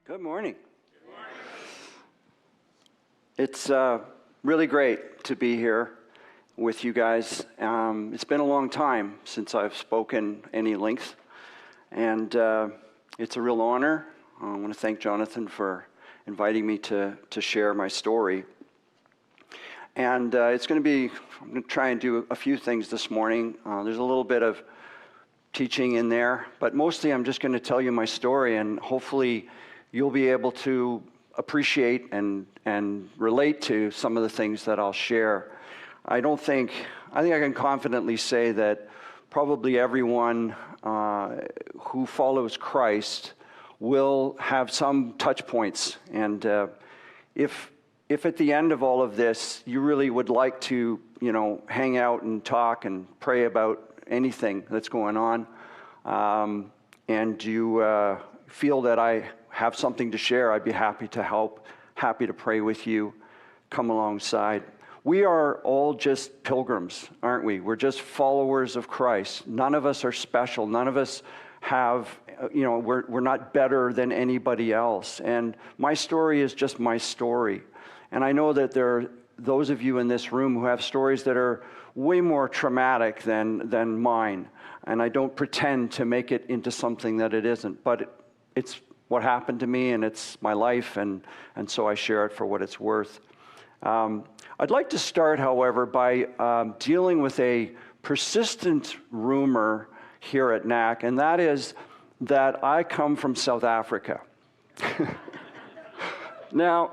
Good morning. It's really great to be here with you guys. It's been a long time since I've spoken any length, and it's a real honor. I want to thank Jonathan for inviting me to share my story. And I'm going to try and do a few things this morning. There's a little bit of teaching in there, but mostly I'm just going to tell you my story, and hopefully you'll be able to appreciate and relate to some of the things that I'll share. I think I can confidently say that probably everyone who follows Christ will have some touch points. And if at the end of all of this, you really would like to, hang out and talk and pray about anything that's going on, and you feel that I have something to share, I'd be happy to help, happy to pray with you, come alongside. We are all just pilgrims, aren't we? We're just followers of Christ. None of us are special. None of us have, we're not better than anybody else. And my story is just my story. And I know that there are those of you in this room who have stories that are way more traumatic than mine. And I don't pretend to make it into something that it isn't. But it's what happened to me, and it's my life, and so I share it for what it's worth. I'd like to start, however, by dealing with a persistent rumor here at NAC, and that is that I come from South Africa. Now,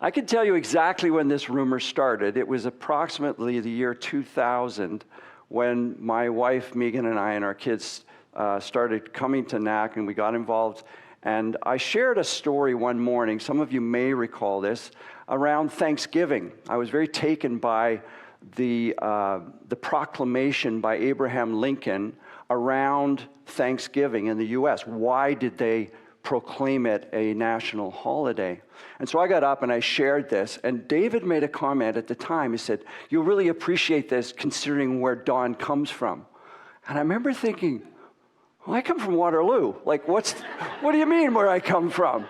I can tell you exactly when this rumor started. It was approximately the year 2000 when my wife, Megan, and I and our kids started coming to NAC, and we got involved. And I shared a story one morning, some of you may recall this, around Thanksgiving. I was very taken by the proclamation by Abraham Lincoln around Thanksgiving in the U.S. Why did they proclaim it a national holiday? And so I got up and I shared this, and David made a comment at the time. He said, "You'll really appreciate this considering where Don comes from." And I remember thinking, well, I come from Waterloo. Like, what do you mean where I come from?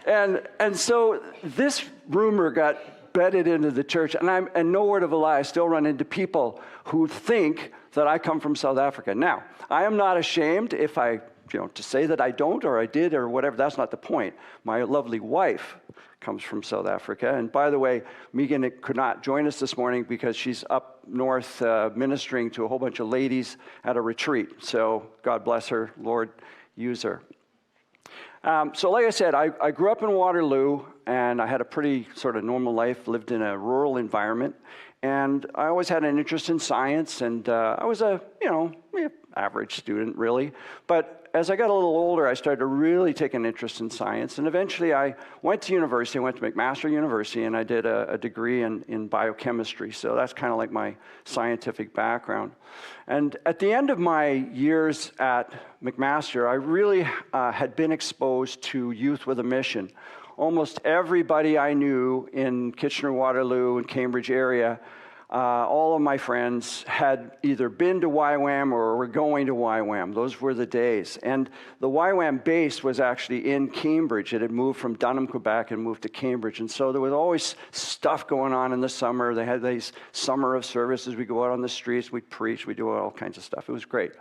And so this rumor got bedded into the church, and no word of a lie, I still run into people who think that I come from South Africa. Now, I am not ashamed if to say that I don't or I did or whatever. That's not the point. My lovely wife comes from South Africa. And by the way, Megan could not join us this morning because she's up north ministering to a whole bunch of ladies at a retreat. So God bless her, Lord, use her. So like I said, I grew up in Waterloo, and I had a pretty sort of normal life, lived in a rural environment. And I always had an interest in science, and I was a, average student, really. But as I got a little older, I started to really take an interest in science, and eventually I went to university. I went to McMaster University, and I did a degree in biochemistry, so that's kind of like my scientific background. And at the end of my years at McMaster, I really had been exposed to youth with a mission. Almost everybody I knew in Kitchener-Waterloo and Cambridge area, all of my friends had either been to YWAM or were going to YWAM. Those were the days. And the YWAM base was actually in Cambridge. It had moved from Dunham, Quebec, and moved to Cambridge. And so there was always stuff going on in the summer. They had these summer of services. We'd go out on the streets, we'd preach, we'd do all kinds of stuff. It was great.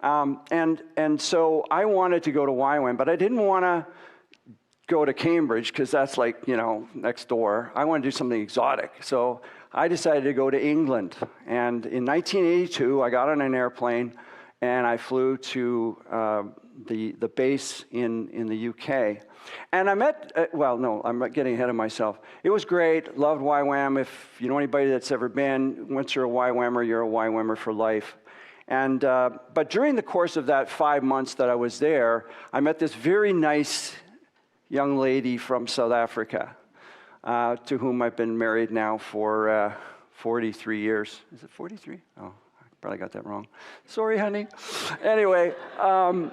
And so I wanted to go to YWAM, but I didn't want to go to Cambridge because that's like, next door. I wanted to do something exotic. So I decided to go to England. And in 1982, I got on an airplane and I flew to the base in the UK. And I met, I'm getting ahead of myself. It was great, loved YWAM. If you know anybody that's ever been, once you're a YWAMer, you're a YWAMer for life. And but during the course of that 5 months that I was there, I met this very nice young lady from South Africa, to whom I've been married now for 43 years. Is it 43? Oh, I probably got that wrong. Sorry, honey. Anyway, a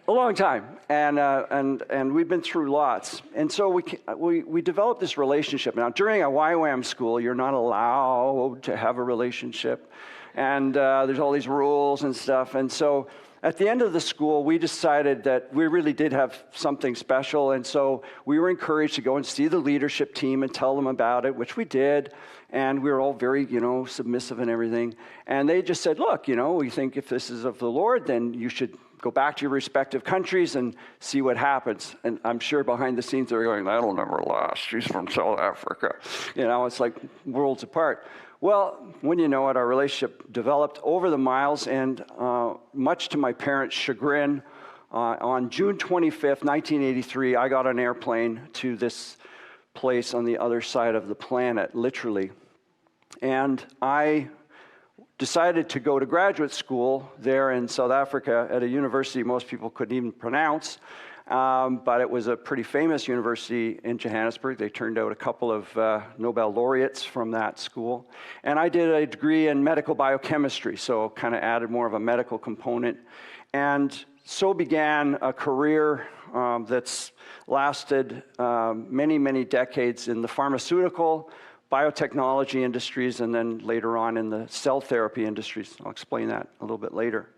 long time, and we've been through lots. And so we developed this relationship. Now, during a YWAM school, you're not allowed to have a relationship, and there's all these rules and stuff. And so at the end of the school, we decided that we really did have something special, and so we were encouraged to go and see the leadership team and tell them about it, which we did, and we were all very, submissive and everything. And they just said, look, we think if this is of the Lord, then you should go back to your respective countries and see what happens. And I'm sure behind the scenes they're going, that'll never last. She's from South Africa. It's like worlds apart. Well, when you know it, our relationship developed over the miles, and much to my parents' chagrin, on June 25th, 1983, I got on an airplane to this place on the other side of the planet, literally. And I decided to go to graduate school there in South Africa at a university most people couldn't even pronounce. But it was a pretty famous university in Johannesburg. They turned out a couple of Nobel laureates from that school. And I did a degree in medical biochemistry, so kind of added more of a medical component. And so began a career that's lasted many, many decades in the pharmaceutical, biotechnology industries, and then later on in the cell therapy industries. I'll explain that a little bit later.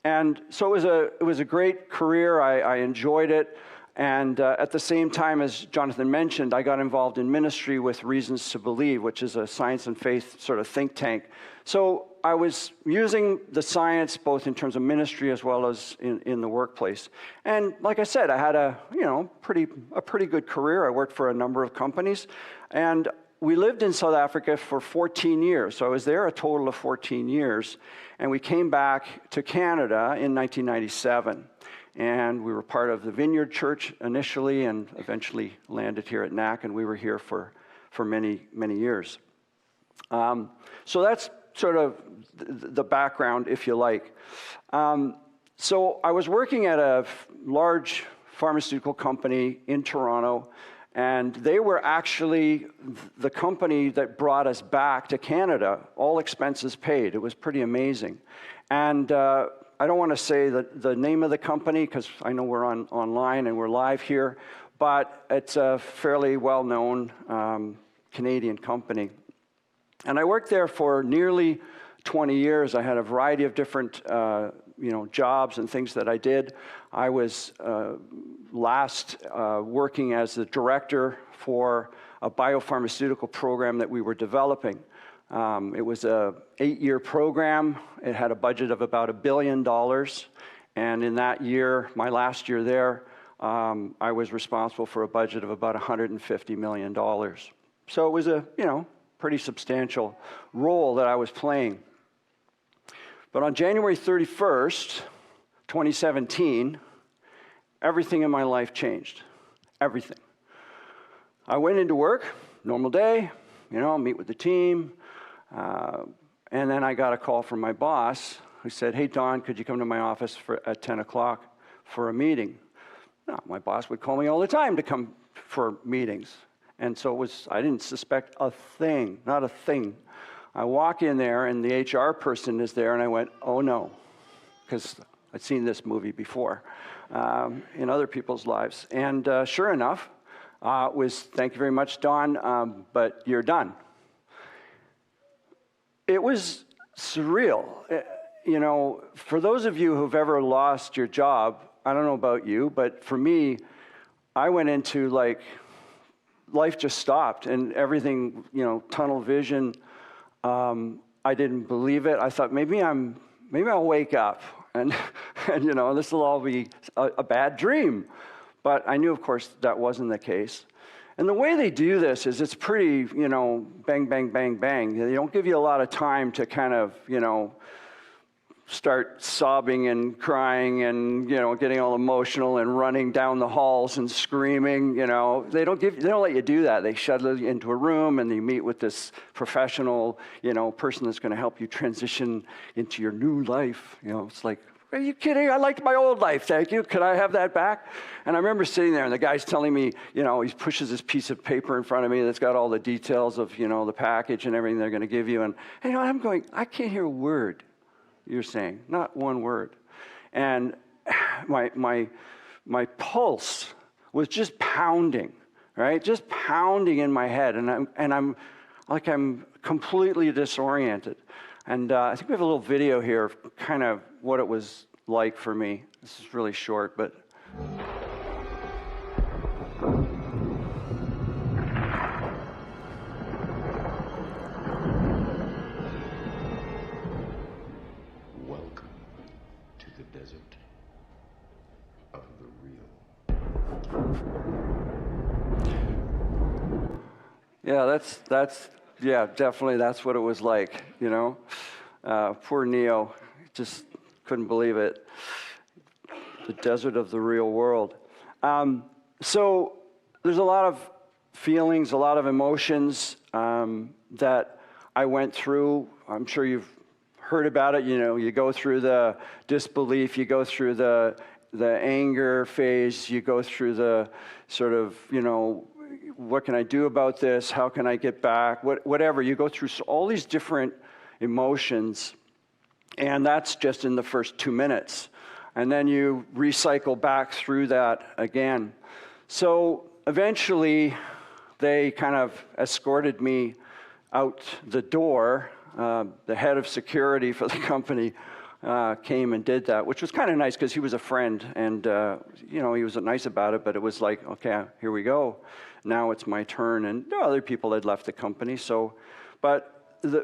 And so it was a great career. I enjoyed it. And at the same time, as Jonathan mentioned, I got involved in ministry with Reasons to Believe, which is a science and faith sort of think tank. So I was using the science both in terms of ministry as well as in the workplace. And like I said, I had a pretty good career. I worked for a number of companies. And we lived in South Africa for 14 years. So I was there a total of 14 years. And we came back to Canada in 1997. And we were part of the Vineyard Church initially and eventually landed here at NAC. And we were here for many, many years. So that's sort of the background, if you like. So I was working at a large pharmaceutical company in Toronto. And they were actually the company that brought us back to Canada, all expenses paid. It was pretty amazing. And I don't want to say the name of the company because I know we're online and we're live here, but it's a fairly well-known Canadian company. And I worked there for nearly 20 years. I had a variety of different jobs and things that I did. I was last working as the director for a biopharmaceutical program that we were developing. It was an 8-year program. It had a budget of about $1 billion. And in that year, my last year there, I was responsible for a budget of about $150 million. So it was a, pretty substantial role that I was playing. But on January 31st, 2017, everything in my life changed. Everything. I went into work, normal day, meet with the team. And then I got a call from my boss who said, hey, Don, could you come to my office at 10 o'clock for a meeting? No, my boss would call me all the time to come for meetings. And so I didn't suspect a thing, not a thing. I walk in there, and the HR person is there, and I went, oh, no, because I'd seen this movie before in other people's lives. And sure enough, it was, thank you very much, Don, but you're done. It was surreal. For those of you who've ever lost your job, I don't know about you, but for me, I went into life just stopped and everything, tunnel vision. I didn't believe it. I thought maybe I'll wake up and this will all be a bad dream. But I knew, of course, that wasn't the case. And the way they do this is it's pretty, bang, bang, bang, bang. They don't give you a lot of time to kind of, start sobbing and crying and, getting all emotional and running down the halls and screaming, They don't let you do that. They shuttle you into a room and you meet with this professional, person that's going to help you transition into your new life. It's like, are you kidding? I liked my old life, thank you. Could I have that back? And I remember sitting there and the guy's telling me, he pushes this piece of paper in front of me that's got all the details of, the package and everything they're going to give you. And I'm going, I can't hear a word you're saying, not one word. And my pulse was just pounding, right? Just pounding in my head. And I'm completely disoriented. And I think we have a little video here of kind of what it was like for me. This is really short, but... Welcome to the desert of the real. Yeah, definitely that's what it was like, you know. Poor Neo, just couldn't believe it. The desert of the real world. So there's a lot of feelings, a lot of emotions that I went through. I'm sure you've heard about it. You know, you go through the disbelief, you go through the anger phase, you go through the sort of, you know, what can I do about this? How can I get back? Whatever. You go through all these different emotions, and that's just in the first 2 minutes. And then you recycle back through that again. So eventually, they kind of escorted me out the door. The head of security for the company came and did that, which was kind of nice because he was a friend, and you know, he was nice about it. But it was like, okay, here we go. Now it's my turn, and there were other people had left the company. So, but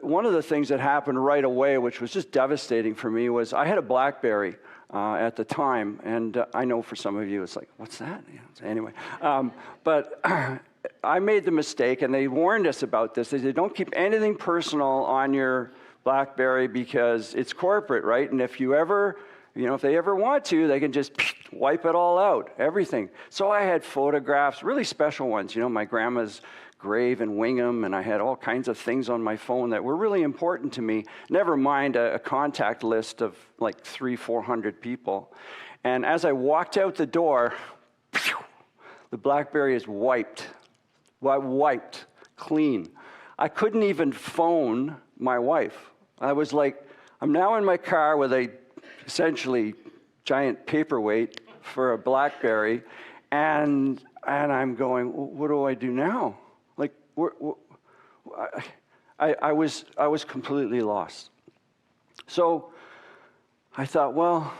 one of the things that happened right away, which was just devastating for me, was I had a BlackBerry at the time, and I know for some of you it's like, what's that? Yeah, so anyway, but I made the mistake, and they warned us about this. They said, don't keep anything personal on your BlackBerry because it's corporate, right? And if you ever, you know, if they ever want to, they can just wipe it all out, everything. So I had photographs, really special ones, you know, my grandma's grave in Wingham, and I had all kinds of things on my phone that were really important to me, never mind a contact list of like 300-400 people. And as I walked out the door, the BlackBerry is wiped clean. I couldn't even phone my wife. I was like, I'm now in my car with a essentially giant paperweight for a BlackBerry, and I'm going, what do I do now? Like, I was completely lost. So I thought, well,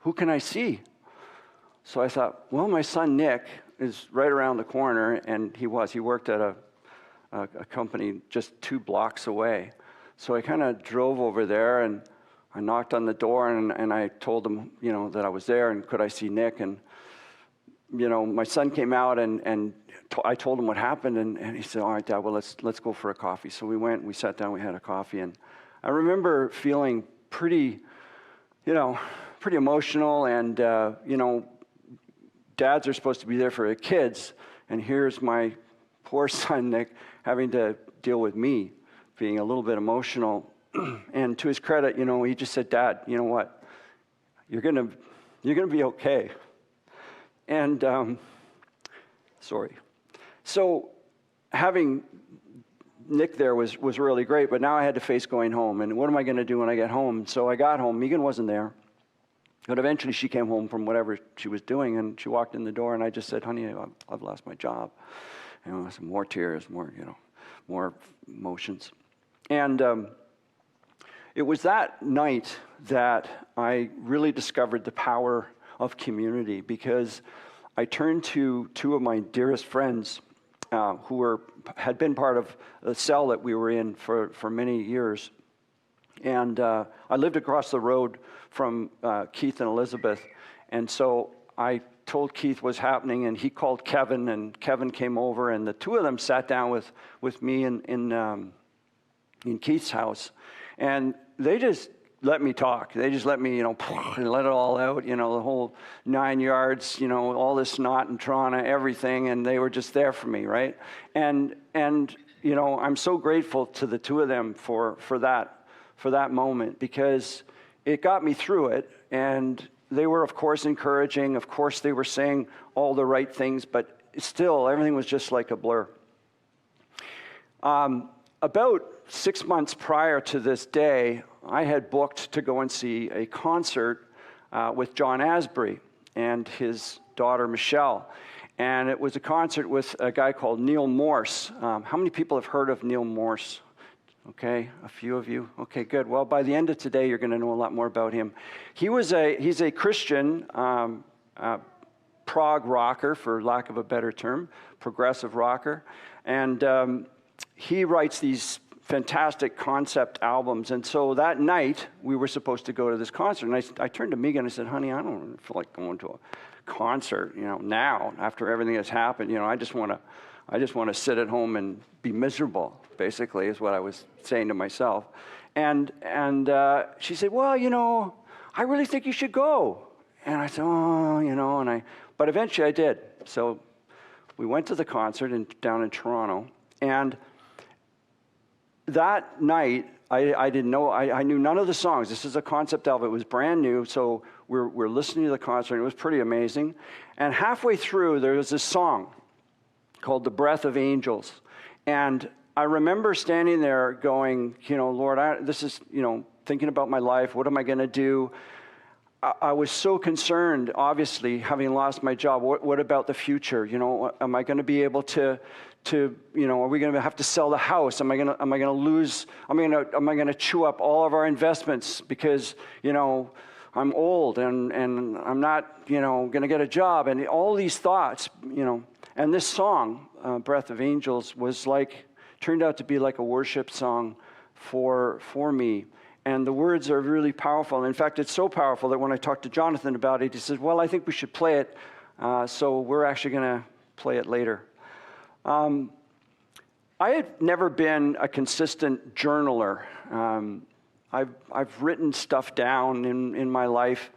who can I see? So I thought, well, my son Nick is right around the corner, and he worked at a company just 2 blocks away. So I kind of drove over there, and I knocked on the door, and I told him, you know, that I was there, and could I see Nick? And, you know, my son came out, and I told him what happened, and he said, all right, Dad, well, let's go for a coffee. So we went, we sat down, we had a coffee, and I remember feeling pretty emotional, and, you know, dads are supposed to be there for their kids, and here's my poor son, Nick, having to deal with me, being a little bit emotional. And to his credit, you know, he just said, Dad, you know what? You're gonna be okay. And sorry. So having Nick there was really great, but now I had to face going home. And what am I going to do when I get home? So I got home. Megan wasn't there. But eventually she came home from whatever she was doing, and she walked in the door, and I just said, honey, I've lost my job. You know, some more tears, more emotions. And it was that night that I really discovered the power of community, because I turned to 2 of my dearest friends who had been part of the cell that we were in for many years. And I lived across the road from Keith and Elizabeth. And so I told Keith what's happening, and he called Kevin, and Kevin came over, and the 2 of them sat down with me in Keith's house. And they just let me talk. They just let me, you know, let it all out, you know, the whole 9 yards, you know, all this snot and trauma, everything, and they were just there for me, right? And you know, I'm so grateful to the 2 of them for that moment, because it got me through it. And they were, of course, encouraging. Of course, they were saying all the right things, but still, everything was just like a blur. About 6 months prior to this day, I had booked to go and see a concert with John Asbury and his daughter, Michelle. And it was a concert with a guy called Neil Morse. How many people have heard of Neil Morse? Okay, a few of you. Okay, good. Well, by the end of today, you're going to know a lot more about him. He's a Christian prog rocker, for lack of a better term, progressive rocker. And he writes these fantastic concept albums. And so that night, we were supposed to go to this concert. And I turned to Megan and I said, honey, I don't feel like going to a concert, now, after everything that's happened. I just want to sit at home and be miserable, basically, is what I was saying to myself. And she said, well, I really think you should go. And I said, but eventually I did. So we went to the concert down in Toronto. And that night, I didn't know, I knew none of the songs. This is a concept album. It was brand new, so we're listening to the concert. It was pretty amazing. And halfway through, there was this song called The Breath of Angels. And I remember standing there going, Lord, this is, thinking about my life. What am I going to do? I was so concerned, obviously, having lost my job. What about the future? Am I going to be able to are we going to have to sell the house? Am I going to lose? Am I going to chew up all of our investments because I'm old and I'm not going to get a job, and all these thoughts, And this song, Breath of Angels, turned out to be like a worship song for me. And the words are really powerful. And in fact, it's so powerful that when I talked to Jonathan about it, he said, well, I think we should play it. So we're actually going to play it later. I had never been a consistent journaler. I've written stuff down in my life.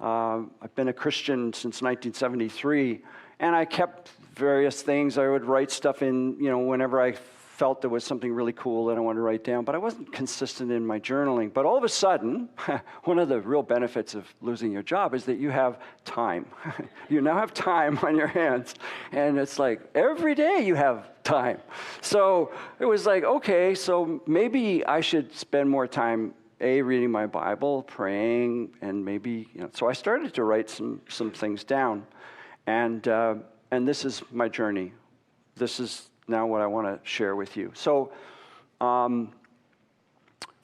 I've been a Christian since 1973, and I kept various things. I would write stuff in, whenever I felt there was something really cool that I wanted to write down, but I wasn't consistent in my journaling. But all of a sudden, one of the real benefits of losing your job is that you have time. You now have time on your hands, and it's like every day you have time. So it was like, okay, so maybe I should spend more time, reading my Bible, praying, and maybe, so I started to write some things down, and this is my journey. This is now what I want to share with you. So, from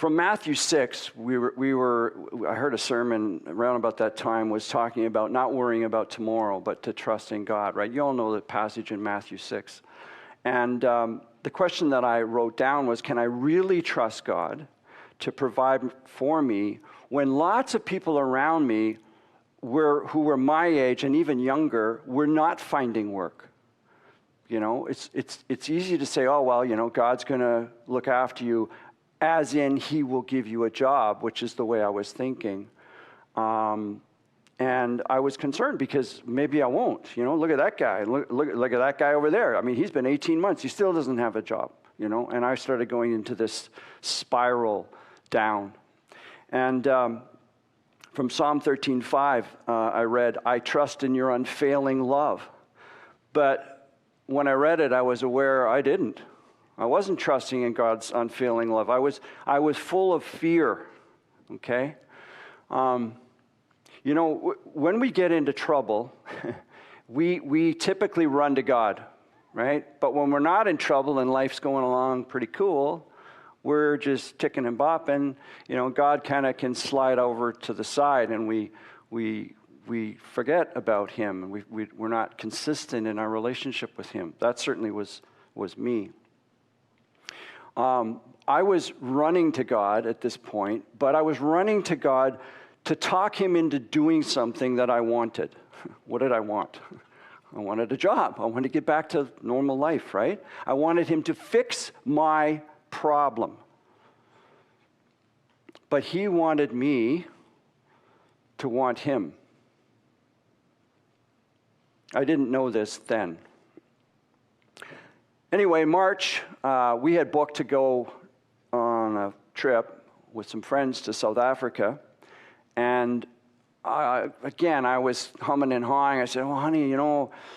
Matthew 6, I heard a sermon around about that time was talking about not worrying about tomorrow, but to trust in God, right? You all know the passage in Matthew 6. And the question that I wrote down was, can I really trust God to provide for me when lots of people around me who were my age and even younger were not finding work? It's easy to say, oh, well, God's going to look after you, as in he will give you a job, which is the way I was thinking. And I was concerned because maybe I won't. Look at that guy. Look at that guy over there. I mean, he's been 18 months. He still doesn't have a job, And I started going into this spiral down. And from Psalm 13:5, I read, I trust in your unfailing love. But when I read it, I was aware I didn't. I wasn't trusting in God's unfailing love. I was full of fear, okay? When we get into trouble, we typically run to God, right? But when we're not in trouble and life's going along pretty cool, we're just ticking and bopping. God kind of can slide over to the side, and we forget about him, and we're not consistent in our relationship with him. That certainly was me. I was running to God at this point, but I was running to God to talk him into doing something that I wanted. What did I want? I wanted a job. I wanted to get back to normal life, right? I wanted him to fix my problem. But he wanted me to want him. I didn't know this then. Anyway, March, we had booked to go on a trip with some friends to South Africa. And again, I was humming and hawing. I said, oh, honey,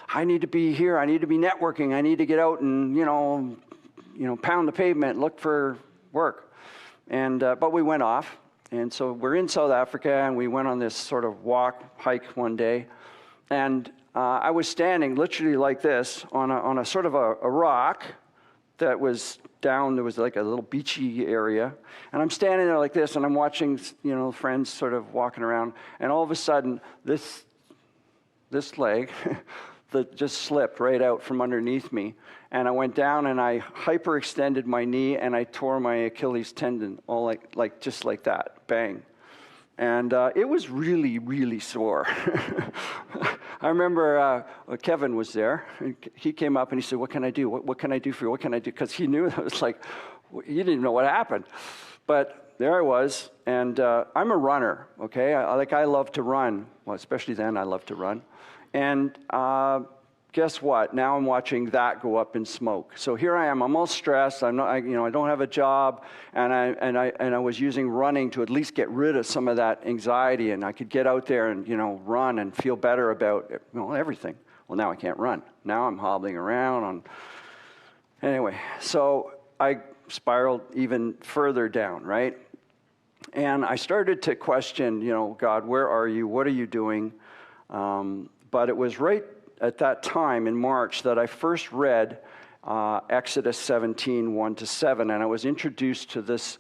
I need to be here. I need to be networking. I need to get out and, pound the pavement, look for work. And but we went off. And so we're in South Africa, and we went on this sort of hike one day. And I was standing literally like this on a sort of a rock that was down, there was like a little beachy area, and I'm standing there like this, and I'm watching, friends sort of walking around, and all of a sudden, this leg that just slipped right out from underneath me, and I went down and I hyperextended my knee, and I tore my Achilles tendon, all like just like that, bang. And it was really, really sore. I remember Kevin was there. And he came up and he said, "What can I do? What can I do for you? What can I do?" Because he knew I was like, you didn't even know what happened. But there I was, and I'm a runner, okay? I love to run. Well, especially then, I love to run. And guess what? Now I'm watching that go up in smoke. So here I am. I'm all stressed. I don't have a job, and I was using running to at least get rid of some of that anxiety, and I could get out there and run and feel better about everything. Well, now I can't run. Now I'm hobbling around. Anyway, so I spiraled even further down, right? And I started to question, God, where are you? What are you doing? But it was right at that time in March that I first read Exodus 17, 1-7, and I was introduced to this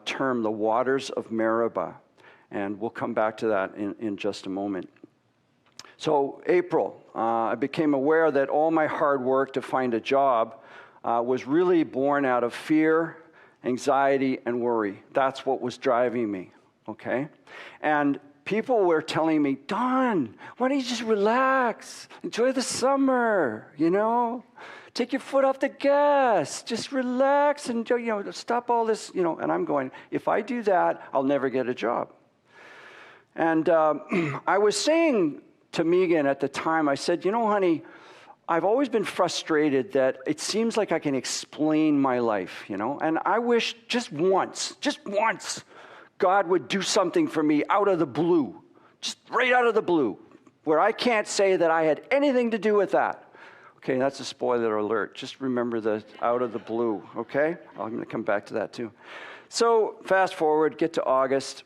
term, the waters of Meribah. And we'll come back to that in just a moment. So April, I became aware that all my hard work to find a job was really born out of fear, anxiety, and worry. That's what was driving me, okay? And people were telling me, "Don, why don't you just relax? Enjoy the summer, Take your foot off the gas. Just relax and, stop all this, And I'm going, if I do that, I'll never get a job. And I was saying to Megan at the time, I said, honey, I've always been frustrated that it seems like I can explain my life, And I wish just once, God would do something for me out of the blue, just right out of the blue, where I can't say that I had anything to do with that. Okay, that's a spoiler alert. Just remember the out of the blue, okay? I'm going to come back to that too. So fast forward, get to August.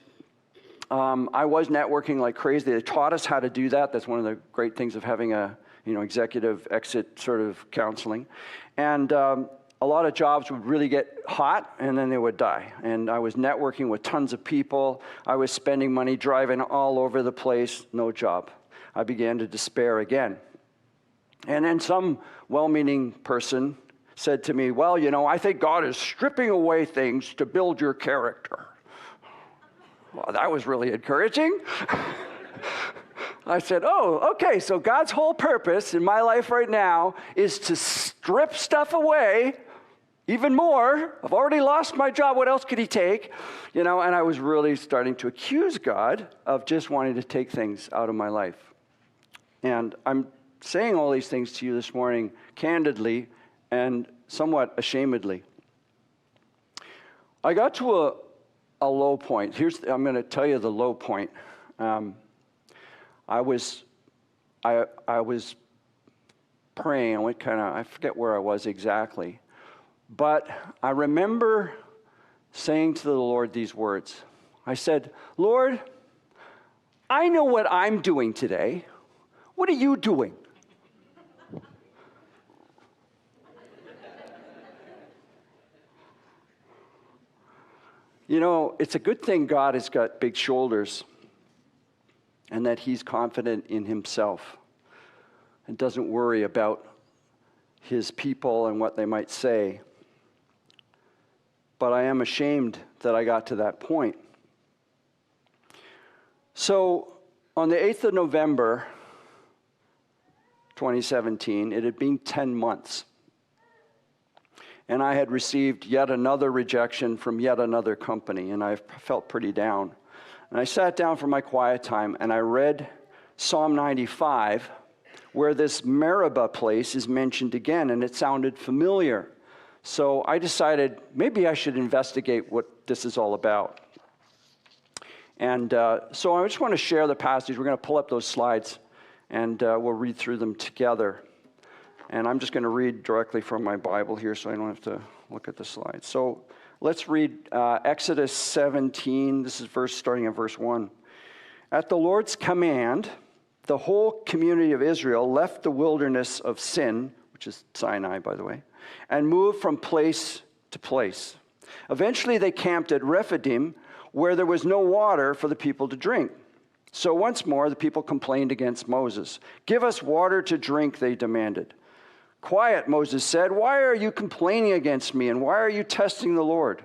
I was networking like crazy. They taught us how to do that. That's one of the great things of having a executive exit sort of counseling. And a lot of jobs would really get hot, and then they would die. And I was networking with tons of people. I was spending money driving all over the place, no job. I began to despair again. And then some well-meaning person said to me, "Well, I think God is stripping away things to build your character." Well, that was really encouraging. I said, "Oh, okay, so God's whole purpose in my life right now is to strip stuff away even more. I've already lost my job. What else could he take?" And I was really starting to accuse God of just wanting to take things out of my life. And I'm saying all these things to you this morning candidly and somewhat ashamedly. I got to a low point. I'm going to tell you the low point. I was praying. I forget where I was exactly. But I remember saying to the Lord these words. I said, "Lord, I know what I'm doing today. What are you doing?" It's a good thing God has got big shoulders and that he's confident in himself and doesn't worry about his people and what they might say. But I am ashamed that I got to that point. So on the 8th of November, 2017, it had been 10 months. And I had received yet another rejection from yet another company, and I felt pretty down. And I sat down for my quiet time, and I read Psalm 95, where this Meribah place is mentioned again, and it sounded familiar. So I decided maybe I should investigate what this is all about. And so I just want to share the passage. We're going to pull up those slides, and we'll read through them together. And I'm just going to read directly from my Bible here so I don't have to look at the slides. So let's read Exodus 17. This is starting at verse 1. At the Lord's command, the whole community of Israel left the wilderness of Sin, which which is Sinai, by the way, and moved from place to place. Eventually, they camped at Rephidim, where there was no water for the people to drink. So once more, the people complained against Moses. "Give us water to drink," they demanded. "Quiet," Moses said. "Why are you complaining against me, and why are you testing the Lord?"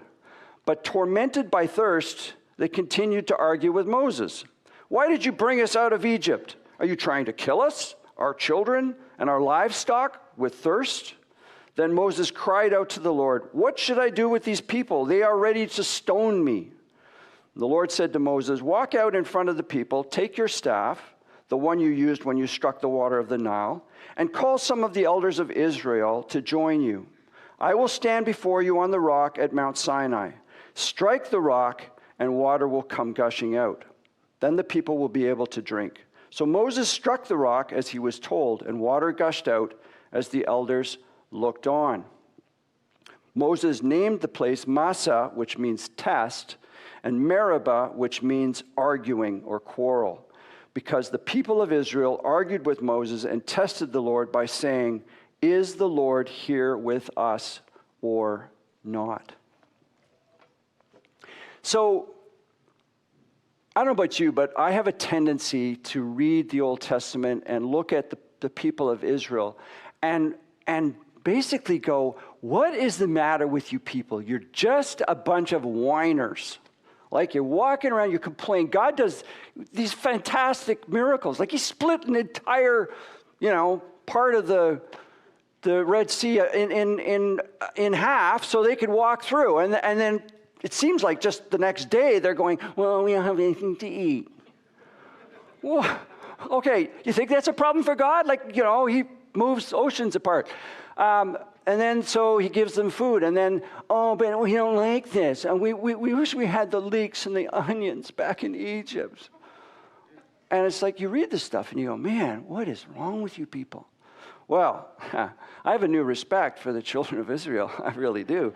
But tormented by thirst, they continued to argue with Moses. "Why did you bring us out of Egypt? Are you trying to kill us, our children, and our livestock with thirst?" Then Moses cried out to the Lord, "What should I do with these people? They are ready to stone me." The Lord said to Moses, "Walk out in front of the people, take your staff, the one you used when you struck the water of the Nile, and call some of the elders of Israel to join you. I will stand before you on the rock at Mount Sinai. Strike the rock, and water will come gushing out. Then the people will be able to drink." So Moses struck the rock as he was told, and water gushed out as the elders looked on. Moses named the place Massah, which means test, and Meribah, which means arguing or quarrel, because the people of Israel argued with Moses and tested the Lord by saying, "Is the Lord here with us or not?" So, I don't know about you, but I have a tendency to read the Old Testament and look at the people of Israel and basically go, what is the matter with you people? You're just a bunch of whiners. Like, you're walking around, you complain. God does these fantastic miracles. Like, he split an entire, part of the Red Sea in half so they could walk through. And then it seems like just the next day they're going, "Well, we don't have anything to eat." Well, okay, you think that's a problem for God? Like, he moves oceans apart. And then so he gives them food. And then, but we don't like this. And we wish we had the leeks and the onions back in Egypt. And it's like you read this stuff and you go, man, what is wrong with you people? Well, I have a new respect for the children of Israel. I really do.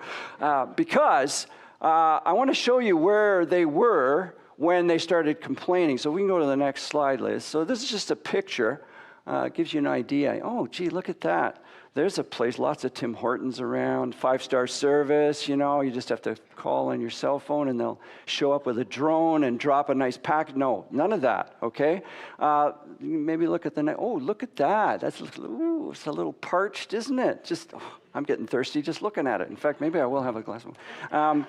Because I want to show you where they were when they started complaining. So we can go to the next slide, Liz. So this is just a picture. It gives you an idea. Oh, gee, look at that. There's a place, lots of Tim Hortons around, 5-star service, you just have to call on your cell phone and they'll show up with a drone and drop a nice package. No, none of that, okay? Maybe look at look at that. It's a little parched, isn't it? I'm getting thirsty just looking at it. In fact, maybe I will have a glass of water.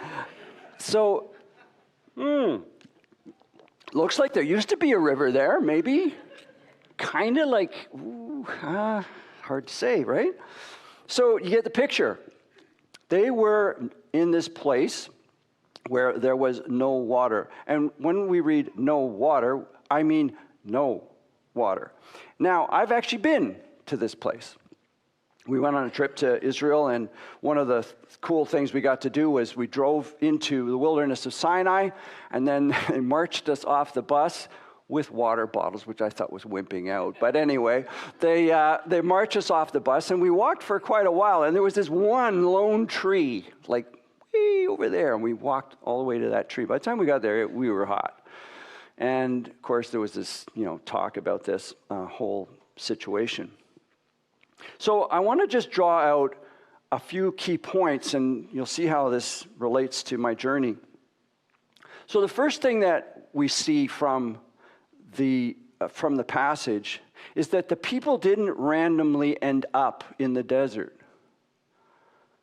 Looks like there used to be a river there, maybe. Kind of like, hard to say, right? So you get the picture. They were in this place where there was no water. And when we read no water, I mean no water. Now, I've actually been to this place. We went on a trip to Israel, and one of the cool things we got to do was we drove into the wilderness of Sinai, and then they marched us off the bus with water bottles, which I thought was wimping out. But anyway, they marched us off the bus, and we walked for quite a while, and there was this one lone tree, like way over there, and we walked all the way to that tree. By the time we got there, we were hot. And, of course, there was this, talk about this whole situation. So I want to just draw out a few key points, and you'll see how this relates to my journey. So the first thing that we see from the passage is that the people didn't randomly end up in the desert.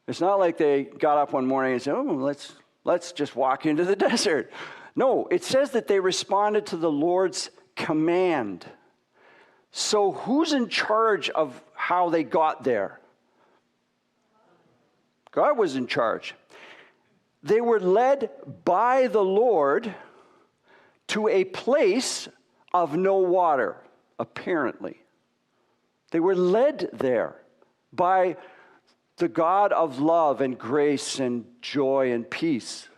It's not like they got up one morning and said, let's just walk into the desert. No, it says that they responded to the Lord's command. So who's in charge of how they got there? God was in charge. They were led by the Lord to a place of no water, apparently. They were led there by the God of love and grace and joy and peace.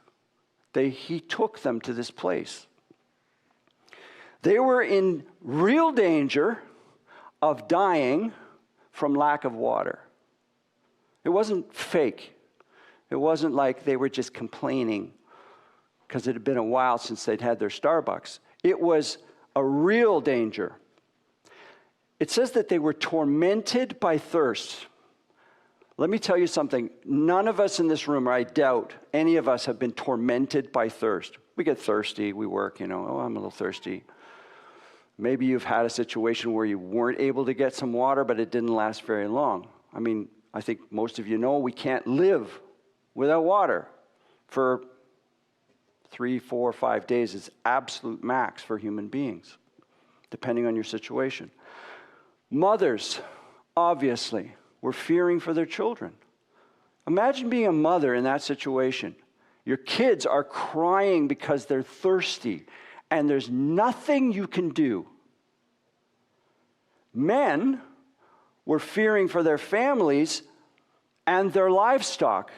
He took them to this place. They were in real danger of dying from lack of water. It wasn't fake. It wasn't like they were just complaining because it had been a while since they'd had their Starbucks. It was a real danger. It says that they were tormented by thirst. Let me tell you something. None of us in this room, or I doubt any of us, have been tormented by thirst. We get thirsty, we work, oh, I'm a little thirsty. Maybe you've had a situation where you weren't able to get some water, but it didn't last very long. I mean, I think most of you know we can't live without water for 3, 4, 5 days. It's absolute max for human beings, depending on your situation. Mothers, obviously, were fearing for their children. Imagine being a mother in that situation. Your kids are crying because they're thirsty, and there's nothing you can do. Men were fearing for their families and their livestock,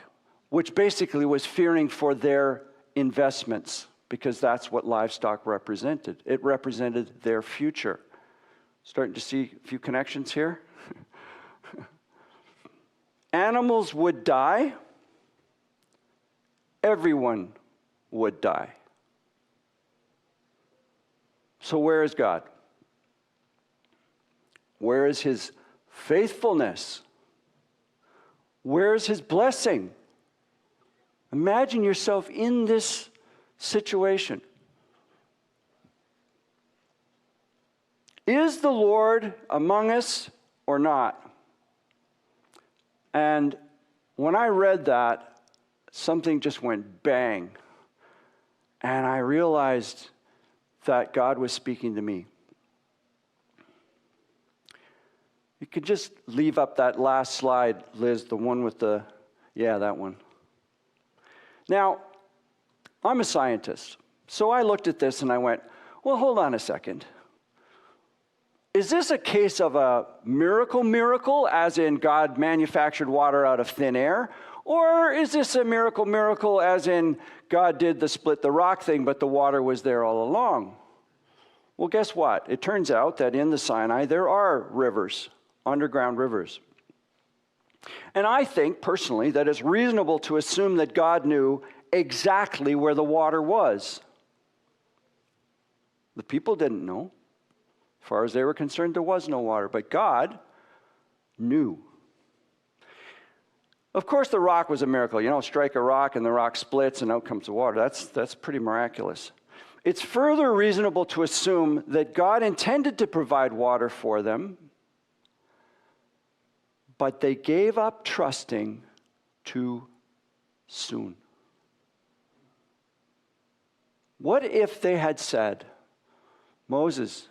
which basically was fearing for their investments, because that's what livestock represented. It represented their future. Starting to see a few connections here. Animals would die. Everyone would die. So where is God? Where is his faithfulness? Where is his blessing? Imagine yourself in this situation. Is the Lord among us or not? And when I read that, something just went bang. And I realized that God was speaking to me. You could just leave up that last slide, Liz, the one with the, yeah, that one. Now, I'm a scientist, so I looked at this and I went, well, hold on a second. Is this a case of a miracle, as in God manufactured water out of thin air? Or is this a miracle, as in God did the split the rock thing, but the water was there all along? Well, guess what? It turns out that in the Sinai, there are rivers, underground rivers. And I think, personally, that it's reasonable to assume that God knew exactly where the water was. The people didn't know. As far as they were concerned, there was no water, but God knew. Of course, the rock was a miracle. Strike a rock and the rock splits and out comes the water. That's pretty miraculous. It's further reasonable to assume that God intended to provide water for them, but they gave up trusting too soon. What if they had said, Moses,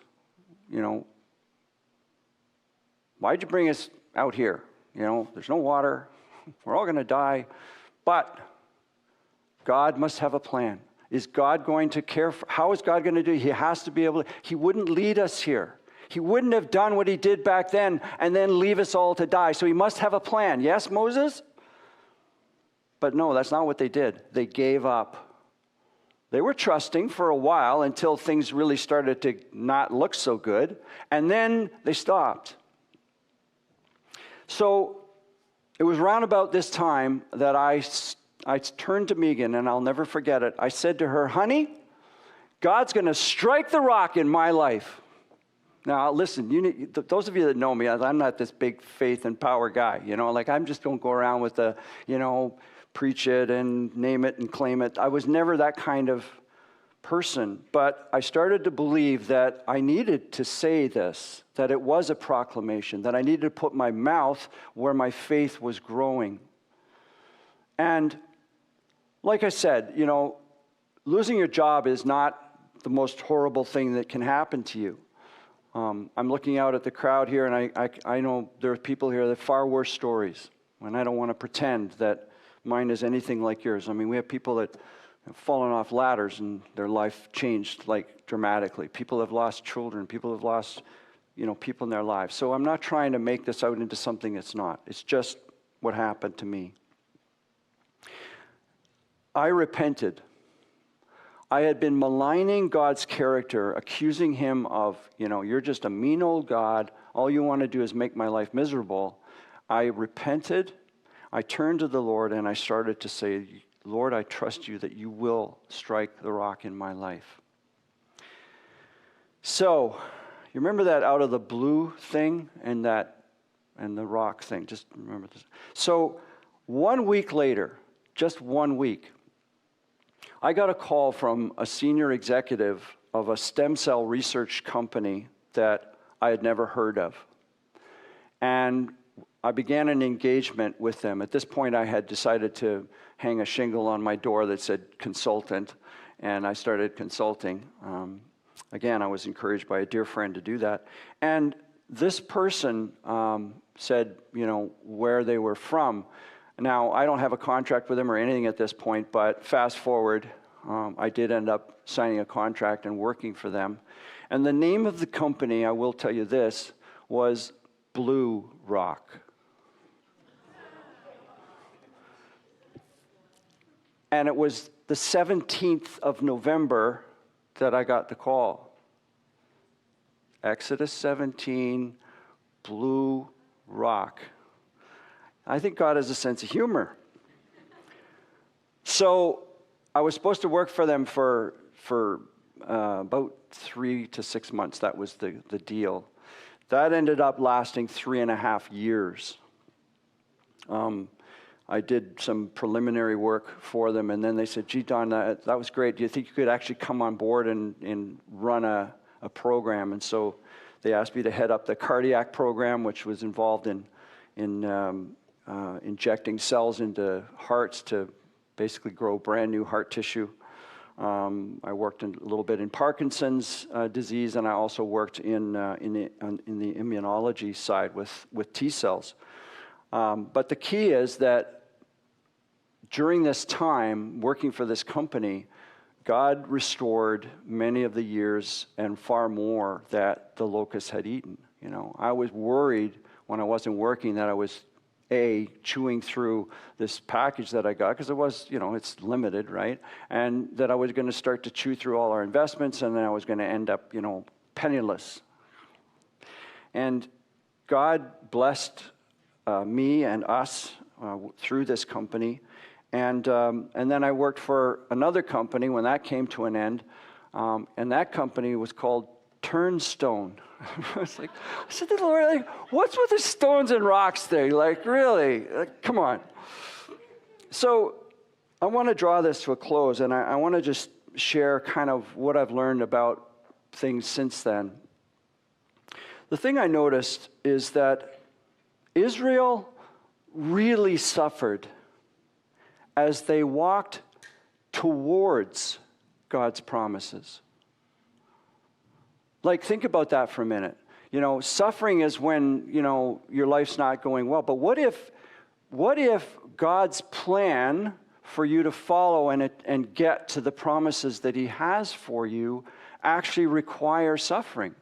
why'd you bring us out here? There's no water. We're all going to die. But God must have a plan. Is God going to care for, how is God going to do it? He has to be able to, he wouldn't lead us here. He wouldn't have done what he did back then and then leave us all to die. So he must have a plan. Yes, Moses? But no, that's not what they did. They gave up. They were trusting for a while until things really started to not look so good. And then they stopped. So it was round about this time that I turned to Megan, and I'll never forget it. I said to her, honey, God's going to strike the rock in my life. Now, listen, those of you that know me, I'm not this big faith and power guy. I just don't go around with the, preach it and name it and claim it. I was never that kind of person. But I started to believe that I needed to say this, that it was a proclamation, that I needed to put my mouth where my faith was growing. And like I said, losing your job is not the most horrible thing that can happen to you. I'm looking out at the crowd here, and I know there are people here that have far worse stories, and I don't want to pretend that mine is anything like yours. I mean, we have people that have fallen off ladders and their life changed dramatically. People have lost children. People have lost, people in their lives. So I'm not trying to make this out into something it's not. It's just what happened to me. I repented. I had been maligning God's character, accusing him of, you're just a mean old God. All you want to do is make my life miserable. I repented. I turned to the Lord and I started to say, Lord, I trust you that you will strike the rock in my life. So, you remember that out of the blue thing and that and the rock thing. Just remember this. So 1 week later, just 1 week, I got a call from a senior executive of a stem cell research company that I had never heard of. And I began an engagement with them. At this point, I had decided to hang a shingle on my door that said consultant, and I started consulting. Again, I was encouraged by a dear friend to do that. And this person said, where they were from. Now, I don't have a contract with them or anything at this point, but fast forward, I did end up signing a contract and working for them. And the name of the company, I will tell you this, was Blue Rock. And it was the 17th of November that I got the call. Exodus 17, Blue Rock. I think God has a sense of humor. So I was supposed to work for them for about 3 to 6 months. That was the deal. That ended up lasting 3.5 years. I did some preliminary work for them, and then they said, gee, Don, that was great. Do you think you could actually come on board and run a program? And so they asked me to head up the cardiac program, which was involved in injecting cells into hearts to basically grow brand new heart tissue. I worked a little bit in Parkinson's disease, and I also worked in the immunology side with T cells. But the key is that during this time, working for this company, God restored many of the years and far more that the locusts had eaten. I was worried when I wasn't working that I was, chewing through this package that I got, because it was, it's limited, right? And that I was going to start to chew through all our investments, and then I was going to end up, penniless. And God blessed me and us through this company. And then I worked for another company when that came to an end. And that company was called Turnstone. I said to the Lord, what's with the stones and rocks thing? Really? Come on. So I want to draw this to a close, and I want to just share kind of what I've learned about things since then. The thing I noticed is that Israel really suffered as they walked towards God's promises. Think about that for a minute. Suffering is when, your life's not going well. But what if God's plan for you to follow and get to the promises that he has for you actually require suffering?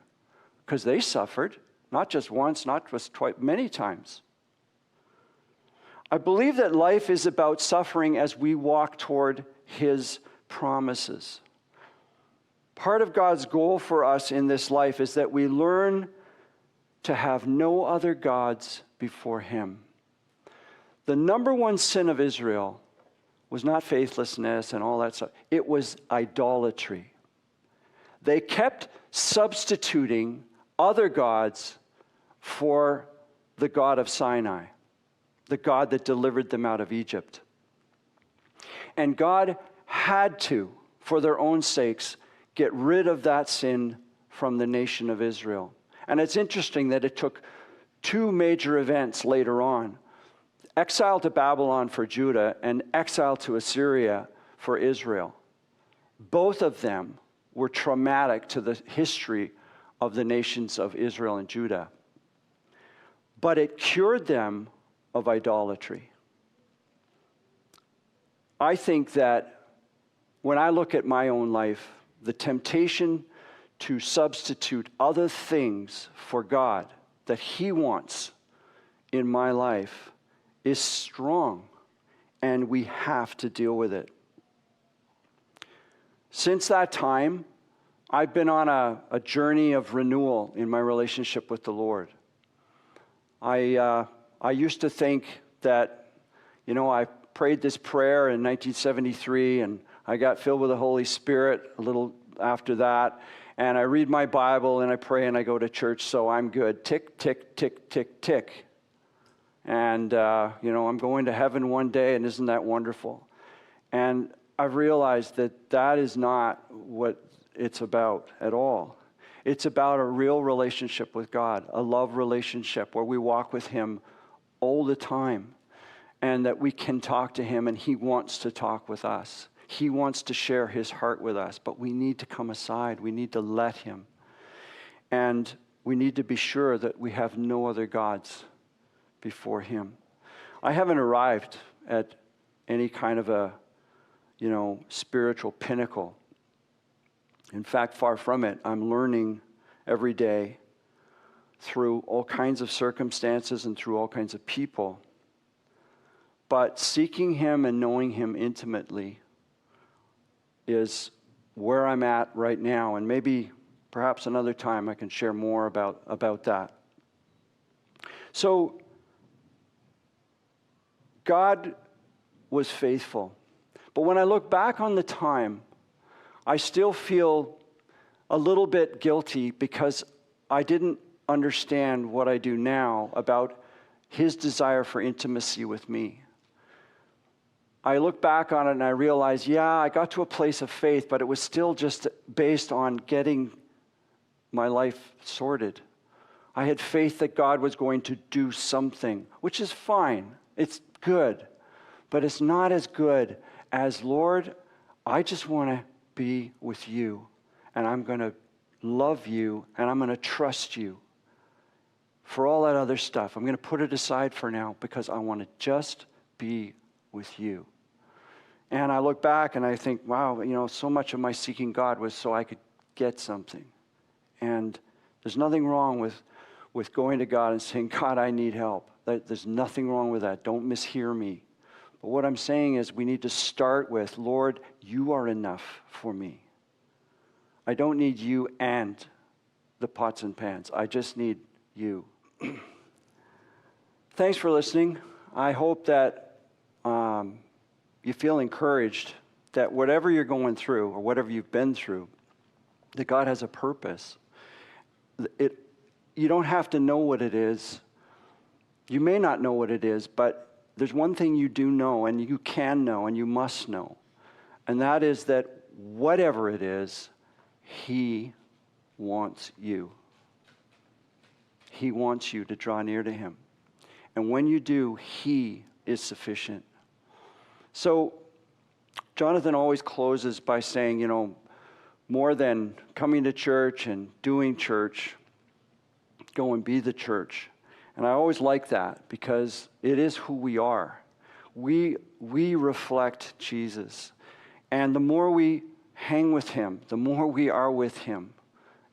Because they suffered, not just once, not just twice, many times. I believe that life is about suffering as we walk toward his promises. Part of God's goal for us in this life is that we learn to have no other gods before him. The number one sin of Israel was not faithlessness and all that stuff. It was idolatry. They kept substituting other gods for the God of Sinai, the God that delivered them out of Egypt. And God had to, for their own sakes, get rid of that sin from the nation of Israel. And it's interesting that it took 2 major events later on. Exile to Babylon for Judah and exile to Assyria for Israel. Both of them were traumatic to the history of the nations of Israel and Judah. But it cured them of idolatry. I think that when I look at my own life, the temptation to substitute other things for God that he wants in my life is strong, and we have to deal with it. Since that time, I've been on a journey of renewal in my relationship with the Lord. I used to think that, I prayed this prayer in 1973, and I got filled with the Holy Spirit a little after that, and I read my Bible, and I pray, and I go to church, so I'm good. Tick, tick, tick, tick, tick. And, I'm going to heaven one day, and isn't that wonderful? And I've realized that that is not what it's about at all. It's about a real relationship with God, a love relationship where we walk with Him all the time, and that we can talk to Him, and He wants to talk with us. He wants to share His heart with us, but we need to come aside. We need to let Him. And we need to be sure that we have no other gods before Him. I haven't arrived at any kind of a, spiritual pinnacle. In fact, far from it. I'm learning every day through all kinds of circumstances and through all kinds of people. But seeking Him and knowing Him intimately is where I'm at right now. And maybe, perhaps another time, I can share more about that. So, God was faithful. But when I look back on the time, I still feel a little bit guilty because I didn't understand what I do now about His desire for intimacy with me. I look back on it and I realize, I got to a place of faith, but it was still just based on getting my life sorted. I had faith that God was going to do something, which is fine. It's good. But it's not as good as, Lord, I just want to be with You, and I'm going to love You, and I'm going to trust You. For all that other stuff, I'm going to put it aside for now because I want to just be with You. And I look back and I think, wow, so much of my seeking God was so I could get something. And there's nothing wrong with going to God and saying, God, I need help. There's nothing wrong with that. Don't mishear me. But what I'm saying is we need to start with, Lord, You are enough for me. I don't need You and the pots and pans. I just need You. Thanks for listening. I hope that you feel encouraged that whatever you're going through or whatever you've been through, that God has a purpose. You don't have to know what it is. You may not know what it is, but there's one thing you do know, and you can know, and you must know. And that is that whatever it is, He wants you. He wants you to draw near to Him. And when you do, He is sufficient. So, Jonathan always closes by saying, more than coming to church and doing church, go and be the church. And I always like that because it is who we are. We reflect Jesus. And the more we hang with Him, the more we are with Him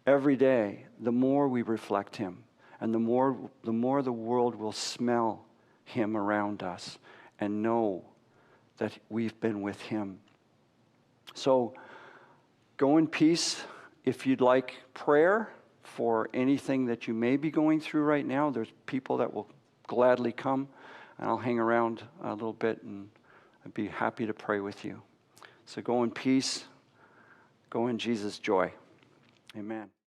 every day, the more we reflect Him. And the more the world will smell Him around us and know that we've been with Him. So go in peace. If you'd like prayer for anything that you may be going through right now, there's people that will gladly come, and I'll hang around a little bit, and I'd be happy to pray with you. So go in peace. Go in Jesus' joy. Amen.